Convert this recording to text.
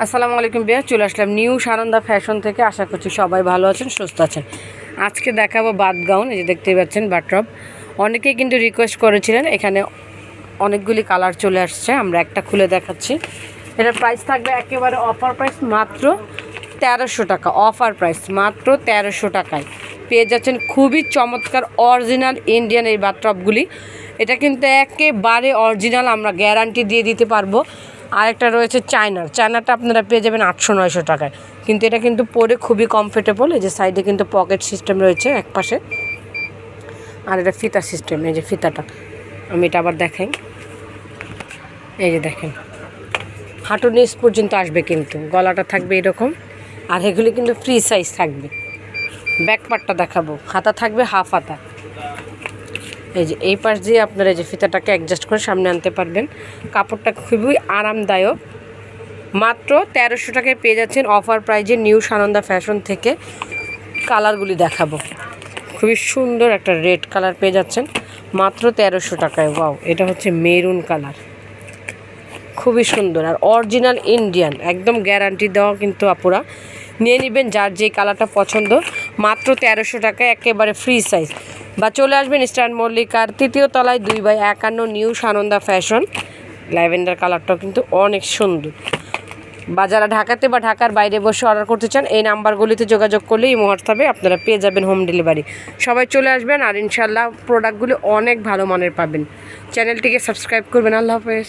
আসসালামু আলাইকুম বিয়া, চলে আসলাম নিউ সানন্দা ফ্যাশন থেকে। আশা করছি সবাই ভালো আছেন, সুস্থ আছেন। আজকে দেখাবো বাথ গাউন। এই যে দেখতেই পাচ্ছেন বাথটব। অনেকেই কিন্তু রিকোয়েস্ট করেছিলেন, এখানে অনেকগুলি কালার চলে আসছে। আমরা একটা খুলে দেখাচ্ছি। এটার প্রাইস থাকবে একেবারে অফার প্রাইস মাত্র 1300 টাকা। অফার প্রাইস মাত্র 1300 টাকায় পেয়ে যাচ্ছেন খুবই চমৎকার অরিজিনাল ইন্ডিয়ান এই বাথটবগুলি। এটা কিন্তু একেবারে অরিজিনাল, আমরা গ্যারান্টি দিয়ে দিতে পারবো। আরেকটা রয়েছে চায়নাটা আপনারা পেয়ে যাবেন 800-900 টাকায়। কিন্তু এটা কিন্তু পরে খুবই কমফোর্টেবল। এই যে সাইডে কিন্তু পকেট সিস্টেম রয়েছে এক পাশে, আর এটা ফিতা সিস্টেম। এই যে ফিতাটা আমি এটা আবার দেখাই। এই যে দেখেন, হাঁটুর নিচ পর্যন্ত আসবে, কিন্তু গলাটা থাকবে এরকম। আর এগুলি কিন্তু ফ্রি সাইজ থাকবে। ব্যাক পার্টটা দেখাবো, হাতা থাকবে হাফ হাতা। এই যে এই পাশ দিয়ে আপনারা এই যে ফিতাটাকে অ্যাডজাস্ট করে সামনে আনতে পারবেন। কাপড়টা খুবই আরামদায়ক। মাত্র 1300 টাকায় পেয়ে যাচ্ছেন অফার প্রাইজে নিউ সানন্দা ফ্যাশন থেকে। কালারগুলি দেখাবো, খুবই সুন্দর একটা রেড কালার পেয়ে যাচ্ছেন মাত্র 1300 টাকায়। ওয়াও, এটা হচ্ছে মেরুন কালার, খুবই সুন্দর আর অরিজিনাল ইন্ডিয়ান, একদম গ্যারান্টি দেওয়া। কিন্তু আপুরা নিয়ে নেবেন যার যে কালারটা পছন্দ। মাত্র 1300 টাকায় একেবারে ফ্রি সাইজ। বা চলে আসবেন ইস্টার্ন মল্লিকার 3য় তলায় 2/51 নিউ সানন্দা ফ্যাশন। ল্যাভেন্ডার কালারটাও কিন্তু অনেক সুন্দর। বা যারা ঢাকাতে বা ঢাকার বাইরে বসে অর্ডার করতে চান, এই নাম্বারগুলিতে যোগাযোগ করলেই এই হোয়াটসঅ্যাপে আপনারা পেয়ে যাবেন হোম ডেলিভারি। সবাই চলে আসবেন, আর ইনশাল্লাহ প্রোডাক্টগুলি অনেক ভালো মানের পাবেন। চ্যানেলটিকে সাবস্ক্রাইব করবেন। আল্লাহ হাফেজ।